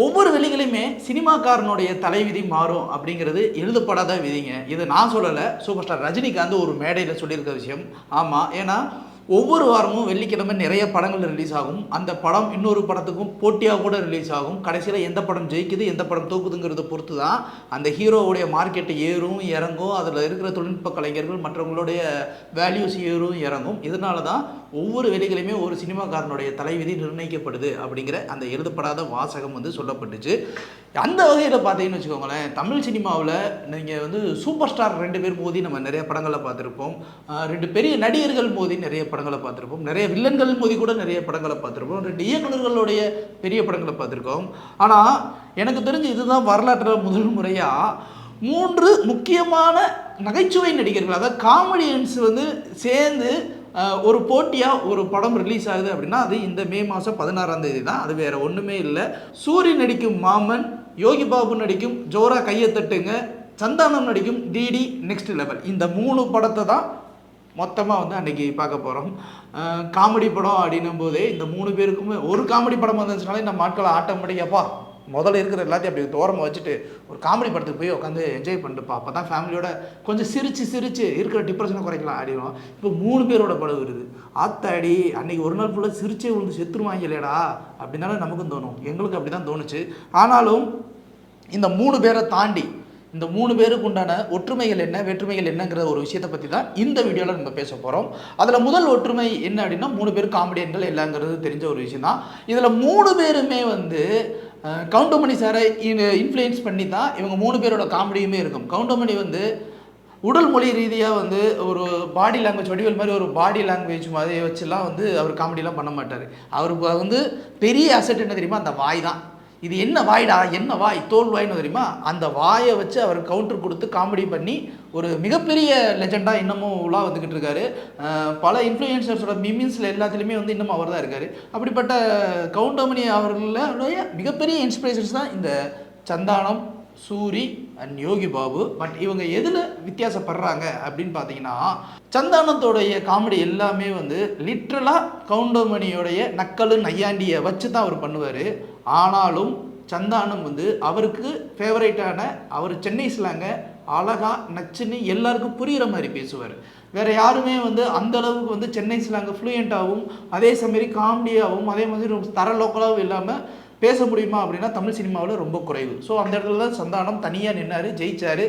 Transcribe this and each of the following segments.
ஒவ்வொரு வெள்ளிகளையுமே சினிமாக்காரனுடைய தலைவிதி மாறும் அப்படிங்கிறது எழுதப்படாத விதிங்க. இது நான் சொல்லலை, சூப்பர் ஸ்டார் ரஜினிகாந்த் ஒரு மேடையில் சொல்லியிருக்க விஷயம். ஆமாம், ஏன்னா ஒவ்வொரு வாரமும் வெள்ளிக்கிழமை நிறைய படங்கள் ரிலீஸ் ஆகும். அந்த படம் இன்னொரு படத்துக்கும் போட்டியாக கூட ரிலீஸ் ஆகும். கடைசியில் எந்த படம் ஜெயிக்குது எந்த படம் தூக்குதுங்கிறத பொறுத்து தான் அந்த ஹீரோவுடைய மார்க்கெட்டு ஏறும் இறங்கும். அதில் இருக்கிற தொழில்நுட்ப கலைஞர்கள் மற்றவங்களுடைய வேல்யூஸ் ஏறும் இறங்கும். இதனால தான் ஒவ்வொரு வேலைகளையுமே ஒரு சினிமாக்காரனுடைய தலைவிதி நிர்ணயிக்கப்படுது அப்படிங்கிற அந்த எழுதப்படாத வாசகம் சொல்லப்பட்டுச்சு. அந்த வகையில் பார்த்தீங்கன்னு வச்சுக்கோங்களேன், தமிழ் சினிமாவில் நீங்கள் சூப்பர் ஸ்டார் 2 பேர் மோதி நம்ம நிறைய படங்களை பார்த்துருப்போம். 2 பெரிய நடிகர்கள் மோதி நிறைய படங்களை பார்த்துருப்போம். நிறைய வில்லன்கள் மோதி கூட நிறைய படங்களை பார்த்துருப்போம். 2 இயக்குநர்களுடைய பெரிய படங்களை பார்த்துருக்கோம். ஆனால் எனக்கு தெரிஞ்சு இதுதான் வரலாற்றில் முதல் முறையாக 3 முக்கியமான நகைச்சுவை நடிகர்கள், அதாவது காமெடியன்ஸ் சேர்ந்து ஒரு போட்டியாக ஒரு படம் ரிலீஸ் ஆகுது அப்படின்னா அது இந்த மே மாதம் 16ஆம் தேதி தான். அது வேறு ஒன்றுமே இல்லை. சூரி நடிக்கும் மாமன், யோகி பாபு நடிக்கும் ஜோரா கையை தட்டுங்க, சந்தானம் நடிக்கும் டிடி நெக்ஸ்ட் லெவல். இந்த 3 படத்தை தான் மொத்தமாக அன்றைக்கி பார்க்க போகிறோம். காமெடி படம் அப்படின்னும் போதே இந்த 3 பேருக்குமே ஒரு காமெடி படம் வந்துச்சுனாலே இந்த ஆட்களை ஆட்டோமேட்டிக்காப்பா முதல்ல இருக்கிற எல்லாத்தையும் அப்படி தோரமாக வச்சுட்டு ஒரு காமெடி படத்துக்கு போய் உட்காந்து என்ஜாய் பண்ணிட்டுப்பா, அப்போ தான் ஃபேமிலியோட கொஞ்சம் சிரித்து இருக்கிற டிப்ரெஷனை குறைக்கலாம் அப்படின்னும். இப்போ 3 பேரோட படம் வருது. ஆத்தாடி அன்றைக்கி ஒரு நாள் ஃபுல்லாக சிரிச்சே விழுந்து செத்துருவாங்க இல்லையடா அப்படின்னாலும் நமக்கும் தோணும். எங்களுக்கு அப்படி தான் தோணுச்சு. ஆனாலும் இந்த 3 பேரை தாண்டி இந்த 3 பேருக்கு உண்டான ஒற்றுமைகள் என்ன வேற்றுமைகள் என்னங்கிற ஒரு விஷயத்தை பற்றி தான் இந்த வீடியோவில் நம்ம பேச போகிறோம். அதில் முதல் ஒற்றுமை என்ன அப்படின்னா 3 பேர் காமெடியன்கள் எல்லாங்கிறது தெரிஞ்ச ஒரு விஷயம் தான். இதில் 3 பேருமே கவுண்டமணி சாரை இன்ஃப்ளூயன்ஸ் பண்ணி தான் இவங்க 3 பேரோட காமெடியுமே இருக்கும். கவுண்டமணி உடல் மொழி ரீதியாக ஒரு பாடி லாங்குவேஜ் வடிவல் மாதிரி ஒரு பாடி லாங்குவேஜ் மாதிரி வச்சுலாம் அவர் காமெடியெலாம் பண்ண மாட்டார். அவருக்கு பெரிய அசெட் என்ன தெரியுமா, அந்த வாய் தான். இது என்ன வாய்டா, என்ன வாய், தோல் வாய்னு தெரியுமா, அந்த வாயை வச்சு அவர் கவுண்டர் கொடுத்து காமெடி பண்ணி ஒரு மிகப்பெரிய லெஜெண்டாக இன்னமும் உலா வந்துக்கிட்டு இருக்காரு. பல இன்ஃப்ளூயன்சர்ஸோட மிமின்ஸில் எல்லாத்துலேயுமே இன்னமும் அவர் தான் இருக்கார். அப்படிப்பட்ட கவுண்டமணி அவர்களுடைய மிகப்பெரிய இன்ஸ்பிரேஷன்ஸ் தான் இந்த சந்தானம், சூரி அண்ட் யோகி பாபு. பட் இவங்க எதில் வித்தியாசப்படுறாங்க அப்படின்னு பார்த்தீங்கன்னா, சந்தானத்தோடைய காமெடி எல்லாமே லிட்ரலாக கவுண்டமணியோடைய நக்கலு நையாண்டியை வச்சு தான் அவர் பண்ணுவார். ஆனாலும் சந்தானம் அவருக்கு ஃபேவரேட்டான அவர் சென்னை ஸ்லாங்கை அழகாக நச்சுன்னு எல்லாருக்கும் புரிகிற மாதிரி பேசுவார். வேறு யாருமே அந்த அளவுக்கு சென்னை ஸ்லாங்கை ஃப்ளூயண்ட்டாகவும் அதே சமயம் காமெடியாகவும் அதே மாதிரி தர லோக்கலாகவும் இல்லாமல் பேச முடியுமா அப்படின்னா தமிழ் சினிமாவில் ரொம்ப குறைவு. ஸோ அந்த இடத்துல தான் சந்தானம் தனியாக நின்னார், ஜெயிச்சார்.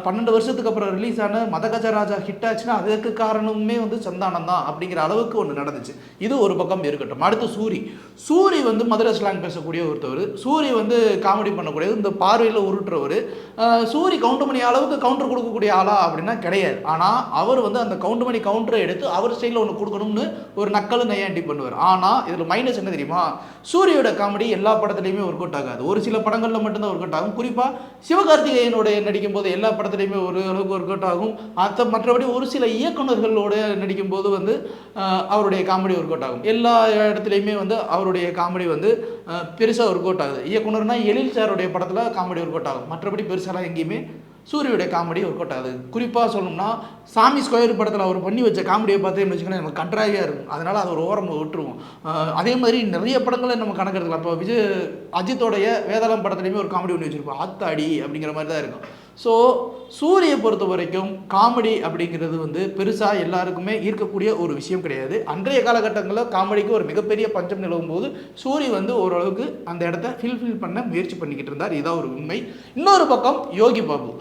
12 வருஷத்துக்கு அப்புறம் ரிலீஸ் ஆன மதகஜராஜா ஹிட் ஆச்சுன்னா அதுக்கு காரணமே சந்தானம் தான் அப்படிங்கிற அளவுக்கு ஒன்று நடந்துச்சு. இது ஒரு பக்கம் இருக்கட்டும். அடுத்து சூரி மதுரை ஸ்லாங் பேசக்கூடிய ஒருத்தவர். சூரி காமெடி பண்ணக்கூடியது, இந்த பார்வையில் உருட்டுறவர். சூரி கவுண்டமணி அளவுக்கு கவுண்டர் கொடுக்கக்கூடிய ஆளா அப்படின்னா கிடையாது. ஆனால் அவர் அந்த கவுண்டமணி கவுண்டரை எடுத்து அவர் ஸ்டைலில் ஒன்று கொடுக்கணும்னு ஒரு நக்கலும் நையாண்டி பண்ணுவார். ஆனால் இதில் மைனஸ் என்ன தெரியுமா, சூரியோட காமெடி எல்லா படத்துலையுமே ஒர்க் அவுட் ஆகாது. ஒரு சில படங்களில் மட்டும்தான் ஒர்க் அவுட் ஆகும். குறிப்பாக சிவகார்த்திகேயனோட நடிக்கும் போது எல்லா படத்துலையுமே ஒரு அளவுக்கு ஒர்க் அவுட் ஆகும். மற்றபடி ஒரு சில இயக்குநர்களோட நடிக்கும் போது அவருடைய காமெடி ஒர்க் அவுட் ஆகும். எல்லா இடத்துலையுமே அவருடைய காமெடி பெருசாக ஒர்க் அவுட் ஆகுது. இயக்குனர்னா எழில் சாருடைய படத்தில் காமெடி ஒர்க் அவுட் ஆகும். மற்றபடி பெருசாலாம் எங்கேயுமே சூரியோடைய காமெடி ஒர்க் அவுட் ஆகுது. குறிப்பாக சொல்லணும்னா சாமி ஸ்கொயர் படத்தில் அவர் பண்ணி வச்ச காமெடியை பார்த்தேன்னு வச்சுக்கோங்களேன், நமக்கு கன்றாவியாக இருக்கும். அதனால் அதை ஒரு ஓரம் விட்டுருவோம். அதே மாதிரி நிறைய படங்களை நம்ம கணக்கெடுக்கலாம். இப்போ அஜித்தோடைய வேதாளம் படத்துலையுமே ஒரு காமெடி ஒன்று வச்சுருப்போம், ஆத்தாடி அப்படிங்கிற மாதிரி தான் இருக்கும். ஸோ சூரியை பொறுத்த வரைக்கும் காமெடி அப்படிங்கிறது பெருசாக எல்லாருக்குமே ஈர்க்கக்கூடிய ஒரு விஷயம் கிடையாது. அன்றைய காலகட்டங்களில் காமெடிக்கு ஒரு மிகப்பெரிய பஞ்சம் நிலவும் போது சூரி ஓரளவுக்கு அந்த இடத்த ஃபில் பண்ண முயற்சி பண்ணிக்கிட்டு இருந்தார். இதான் ஒரு உண்மை. இன்னொரு பக்கம் யோகி பாபு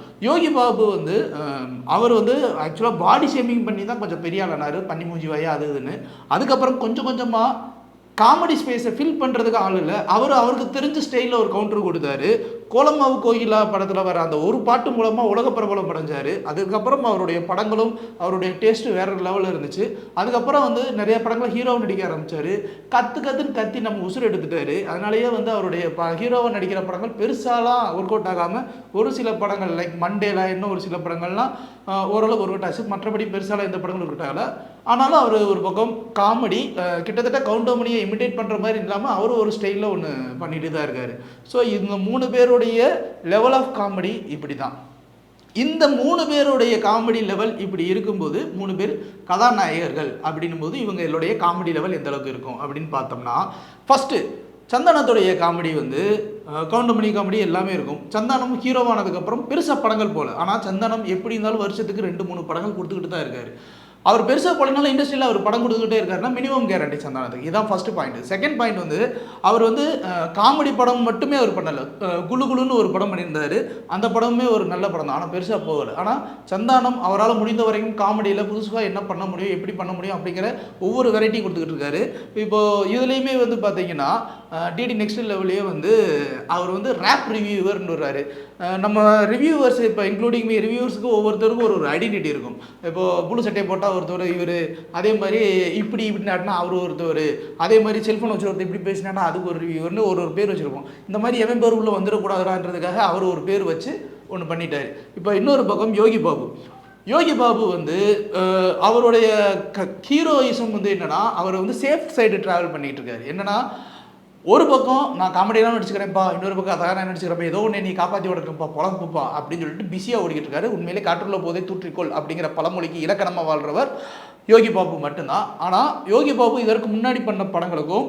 அவர் ஆக்சுவலாக பாடி ஷேமிங் பண்ணி தான் கொஞ்சம் பெரிய ஆளானார், பண்ணி மூஞ்சி வாயா அது இதுன்னு. அதுக்கப்புறம் கொஞ்சம் கொஞ்சமாக காமெடி ஸ்பேஸை ஃபில் பண்ணுறதுக்கு ஆள் இல்லை. அவருக்கு தெரிஞ்ச ஸ்டைலில் ஒரு கவுண்டர் கொடுத்தாரு. கோலமாவு கோயிலா படத்தில் வர அந்த ஒரு பாட்டு மூலமாக உலக பிரபலம் அடைஞ்சார். அதுக்கப்புறம் அவருடைய படங்களும் அவருடைய டேஸ்ட்டு வேறு லெவலில் இருந்துச்சு. அதுக்கப்புறம் நிறைய படங்கள் ஹீரோவை நடிக்க ஆரம்பித்தார். கற்றுன்னு கத்தி நம்ம உசுறு எடுத்துட்டார். அதனாலேயே அவருடைய ஹீரோவை நடிக்கிற படங்கள் பெருசாலாம் ஒர்க் அவுட் ஆகாமல் ஒரு சில படங்கள் லைக் மண்டேலா இன்னும் ஒரு சில படங்கள்லாம் ஓரளவு ஒர்க் அவுட் ஆச்சு. மற்றபடி பெருசாலாம் எந்த படங்களும் ஒர்க் அவுட் ஆகலை. ஆனாலும் அவர் ஒரு பக்கம் காமெடி கிட்டத்தட்ட கவுண்டமணியை இமிடேட் பண்ணுற மாதிரி இல்லாமல் அவர் ஒரு ஸ்டைலில் ஒன்று பண்ணிட்டு தான் இருக்கார். ஸோ இந்த 3 பேருடைய லெவல் ஆஃப் காமெடி இப்படி தான். இந்த 3 பேருடைய காமெடி லெவல் இப்படி இருக்கும்போது 3 பேர் கதாநாயகர்கள் அப்படின்னும் போது இவங்களுடைய காமெடி லெவல் எந்த அளவுக்கு இருக்கும் அப்படின்னு பார்த்தோம்னா, ஃபஸ்ட்டு சந்தானத்துடைய காமெடி வந்து கவுண்டமணி காமெடி எல்லாமே இருக்கும். சந்தானம் ஹீரோவானதுக்கப்புறம் பெருசாக படங்கள் போல. ஆனால் சந்தானம் எப்படி இருந்தாலும் வருஷத்துக்கு 2-3 படங்கள் கொடுத்துக்கிட்டு தான் இருக்காரு. அவர் பெருசாக படங்கள்லாம் இண்டஸ்ட்ரியில் அவர் படம் கொடுத்துக்கிட்டே இருக்காருன்னா மினிமம் கேரண்டி சந்தானத்துக்கு. இதுதான் ஃபர்ஸ்ட் பாயிண்ட். செகண்ட் பாயிண்ட் வந்து அவர் வந்து காமெடி படம் மட்டுமே அவர் பண்ணலை. குழுன்னு ஒரு படம் பண்ணியிருந்தார். அந்த படமுமே ஒரு நல்ல படம் தான், ஆனால் பெருசாக போகலை. ஆனால் சந்தானம் அவரால் முடிந்த வரைக்கும் காமெடியில் புதுசாக என்ன பண்ண முடியும், எப்படி பண்ண முடியும் அப்படிங்கிற ஒவ்வொரு வெரைட்டி கொடுத்துக்கிட்டு இருக்காரு. இப்போது இதுலேயுமே வந்து பார்த்தீங்கன்னா டிடி நெக்ஸ்ட் லெவல்லையே வந்து அவர் வந்து ரேப் ரிவ்யூவர்னு வர்றாரு. நம்ம ரிவ்யூவர்ஸ் இப்போ இன்க்ளூடிங் ரிவ்யூவர்ஸுக்கு ஒவ்வொருத்தருக்கும் ஒரு ஐடென்டிட்டி இருக்கும். இப்போது புழு சட்டையை போட்டால் ஒருத்தர் இவர், அதே மாதிரி இப்படி நாட்டினா அவர் ஒருத்தர், அதே மாதிரி செல்ஃபோன் வச்சு ஒருத்தர் இப்படி பேசினானா அதுக்கு ஒரு ரிவ்யூவர்னு ஒரு பேர் வச்சுருப்போம். இந்த மாதிரி எவன் பேர் உள்ளே வந்துடக்கூடாதுன்றதுக்காக அவர் ஒரு பேர் வச்சு ஒன்று பண்ணிட்டார். இப்போ இன்னொரு பக்கம் யோகி பாபு வந்து அவருடைய ஹீரோயிசம் வந்து என்னென்னா அவர் வந்து சேஃப் சைடு ட்ராவல் பண்ணிகிட்டு இருக்காரு. என்னென்னா ஒரு பக்கம் நான் காமெடியெலாம் நடிச்சுக்கிறேன்ப்பா, இன்னொரு பக்கம் அதான் நான் நடிச்சுக்கிறப்ப ஏதோ ஒன்று நீ காப்பாற்றி விடணும்ப்பா, பொழப்புப்பா அப்படின்னு சொல்லிட்டு பிஸியாக ஓடிக்கிட்டு இருக்காரு. உண்மையிலே காற்றுள்ள போதே தூற்றிக்கொள் அப்படிங்கிற பழமொழிக்கு இலக்கணமாக வாழ்கிறவர் யோகி பாபு மட்டும்தான். ஆனால் யோகி பாபு இதற்கு முன்னாடி பண்ண படங்களுக்கும்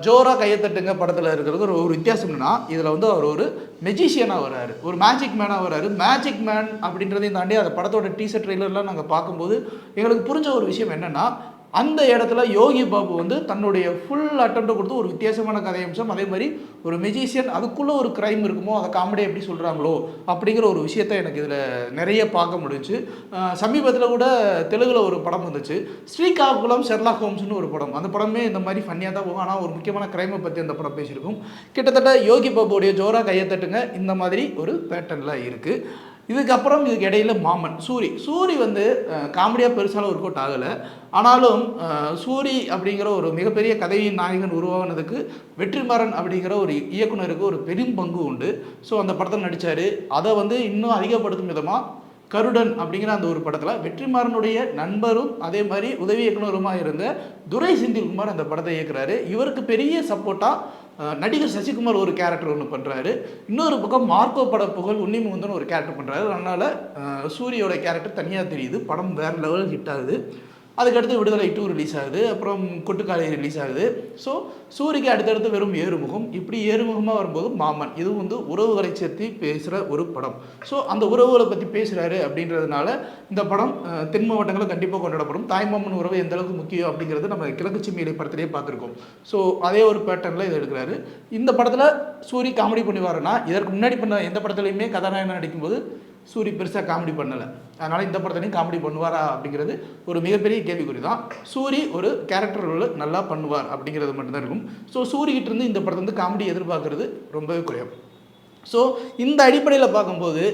ஜோரா கையத்தட்டுங்க படத்தில் இருக்கிறது ஒரு வித்தியாசம் என்னன்னா, இதில் வந்து அவர் ஒரு மெஜிஷியனாக வர்றாரு, ஒரு மேஜிக் மேனாக வர்றாரு. மேஜிக் மேன் அப்படின்றதையும் தாண்டி அந்த படத்தோட டீசர் ட்ரெய்லர்லாம் நாங்கள் பார்க்கும்போது எங்களுக்கு புரிஞ்ச ஒரு விஷயம் என்னென்னா, அந்த இடத்துல யோகி பாபு வந்து தன்னுடைய ஃபுல் அட்டெம்ப்டை கொடுத்து ஒரு வித்தியாசமான கதையம்சம், அதே மாதிரி ஒரு மெஜிஷியன் அதுக்குள்ளே ஒரு க்ரைம் இருக்குமோ அதை காமெடி எப்படி சொல்கிறாங்களோ அப்படிங்கிற ஒரு விஷயத்தை எனக்கு இதில் நிறைய பார்க்க முடிஞ்சு. சமீபத்தில் கூட தெலுங்கில் ஒரு படம் வந்துச்சு, ஸ்ரீகாகுளம் ஷெர்லாக் ஹோம்ஸ்னு ஒரு படம். அந்த படமே இந்த மாதிரி ஃபன்னியாக தான் போகும், ஆனால் ஒரு முக்கியமான க்ரைமை பற்றி அந்த படம் பேசியிருக்கும். கிட்டத்தட்ட யோகி பாபுடைய ஜோரா கையத்தட்டுங்க இந்த மாதிரி ஒரு பேட்டர்னில் இருக்குது. இதுக்கப்புறம் இதுக்கு இடையில மாமன் சூரி வந்து காமெடியாக பெருசாலும் ஒர்க் அவுட் ஆகலை. ஆனாலும் சூரி அப்படிங்கிற ஒரு மிகப்பெரிய கதையின் நாயகன் உருவானதுக்கு வெற்றிமாறன் அப்படிங்கிற ஒரு இயக்குனருக்கு ஒரு பெரும் பங்கு உண்டு. ஸோ அந்த படத்தில் நடித்தார். அதை வந்து இன்னும் அதிகப்படுத்தும் விதமாக கருடன் அப்படிங்கிற அந்த ஒரு படத்தில் வெற்றிமாறனுடைய நண்பரும் அதே மாதிரி உதவி இயக்குனருமாக இருந்த துரை செந்தில்குமார் அந்த படத்தை இயக்குறாரு. இவருக்கு பெரிய சப்போர்ட்டாக நடிகர் சசிகுமார் ஒரு கேரக்டர் ஒன்று பண்ணுறாரு. இன்னொரு பக்கம் மார்க்கோ பட புகழ் உன்னிமுகந்தன் ஒரு கேரக்டர் பண்ணுறாரு. அதனால் சூரியோட கேரக்டர் தனியாக தெரியுது. படம் வேறு லெவல் ஹிட் ஆகுது. அதுக்கடுத்து விடுதலை 2 ரிலீஸ் ஆகுது, அப்புறம் கொட்டுக்காலை ரிலீஸ் ஆகுது. ஸோ சூரிக்கு அடுத்தடுத்து வெறும் ஏறுமுகம், இப்படி ஏறுமுகமாக வரும்போது மாமன், இது வந்து உறவுகளை சேர்த்து பேசுகிற ஒரு படம். ஸோ அந்த உறவுகளை பற்றி பேசுகிறாரு அப்படின்றதுனால இந்த படம் தென் மாவட்டங்களில் கண்டிப்பாக கொண்டாடப்படும். தாய்மாமன் உறவு எந்த அளவுக்கு முக்கியம் அப்படிங்கிறது நம்ம கிழக்கு சிம்மியிலை படத்திலே பார்த்துருக்கோம். ஸோ அதே ஒரு பேட்டர்னில் இதை எடுக்கிறாரு. இந்த படத்தில் சூரி காமெடி பண்ணுவாருன்னா இதற்கு முன்னாடி பண்ண எந்த படத்துலையுமே கதாநாயகனாக நடிக்கும்போது சூரி பெருசாக காமெடி பண்ணலை. அதனால் இந்த படத்துலையும் காமெடி பண்ணுவாரா அப்படிங்கிறது ஒரு மிகப்பெரிய கேள்விக்குறி தான். சூரி ஒரு கேரக்டர் ரோல் நல்லா பண்ணுவார் அப்படிங்கிறது மட்டும்தான் இருக்கும். ஸோ சூரிக்கிட்டேருந்து இந்த படத்தை வந்து காமெடி எதிர்பார்க்கறது ரொம்பவே குறையும். ஸோ இந்த அடிப்படையில் பார்க்கும்போது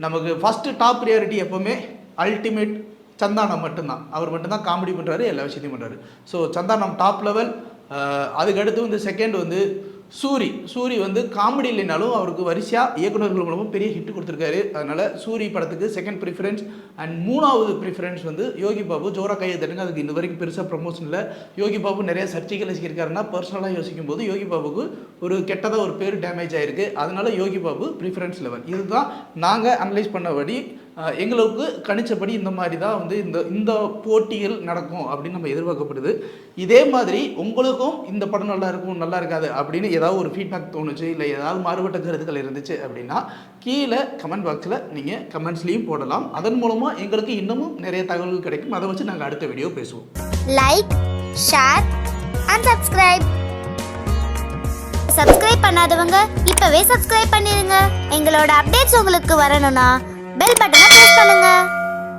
நமக்கு ஃபஸ்ட்டு டாப் ப்ரியாரிட்டி எப்போவுமே அல்டிமேட் சந்தானம் மட்டும்தான். அவர் மட்டும்தான் காமெடி பண்ணுறாரு, எல்லா விஷயத்தையும் பண்ணுறாரு. So Santhanam top level. அதுக்கடுத்து வந்து செகண்ட் வந்து சூரி வந்து காமெடி இல்லைனாலும் அவருக்கு வரிசையாக இயக்குநர்கள் மூலமும் பெரிய ஹிட் கொடுத்துருக்காரு. அதனால் சூரி படத்துக்கு செகண்ட் ப்ரிஃபரன்ஸ். அண்ட் மூணாவது ப்ரிஃபரன்ஸ் வந்து யோகி பாபு ஜோரா கையை தட்டுங்க. அதுக்கு இந்த வரைக்கும் பெருசாக ப்ரமோஷன் இல்லை. யோகி பாபு நிறைய சர்ச்சைகளை சிக்கியிருக்காருன்னா பர்சனலாக யோசிக்கும் போது யோகி பாபுக்கு ஒரு கெட்டதாக ஒரு பேர் டேமேஜ் ஆகிருக்கு. அதனால் யோகி பாபு ப்ரிஃபரன்ஸ் லெவல். இதுதான் நாங்கள் அனலைஸ் பண்ணபடி எங்களுக்கு கணிச்சபடி இந்த மாதிரி தான் வந்து இந்த போட்டிகள் நடக்கும் அப்படின்னு நம்ம எதிர்பார்க்கப்படுது. இதே மாதிரி உங்களுக்கும் இந்த படம் நல்லா இருக்கும் நல்லா இருக்காது அப்படின்னு ஏதாவது ஒரு ஃபீட்பேக் தோணுச்சு, இல்லை ஏதாவது மாறுபட்ட கருத்துக்கள் இருந்துச்சு அப்படின்னா கீழே கமெண்ட் பாக்ஸில் நீங்கள் கமெண்ட்ஸ்லேயும் போடலாம். அதன் மூலமாக எங்களுக்கு இன்னமும் நிறைய தகவல்கள் கிடைக்கும். அதை வச்சு நாங்கள் அடுத்த வீடியோ பேசுவோம். லைக், ஷேர் அண்ட் சப்ஸ்கிரைப் பண்ணாதவங்க இப்போவே சப்ஸ்கிரைப் பண்ணிடுங்க. எங்களோட அப்டேட்ஸ் உங்களுக்கு வரணும்னா பெல் பட்டனை பிரஸ் பண்ணுங்க.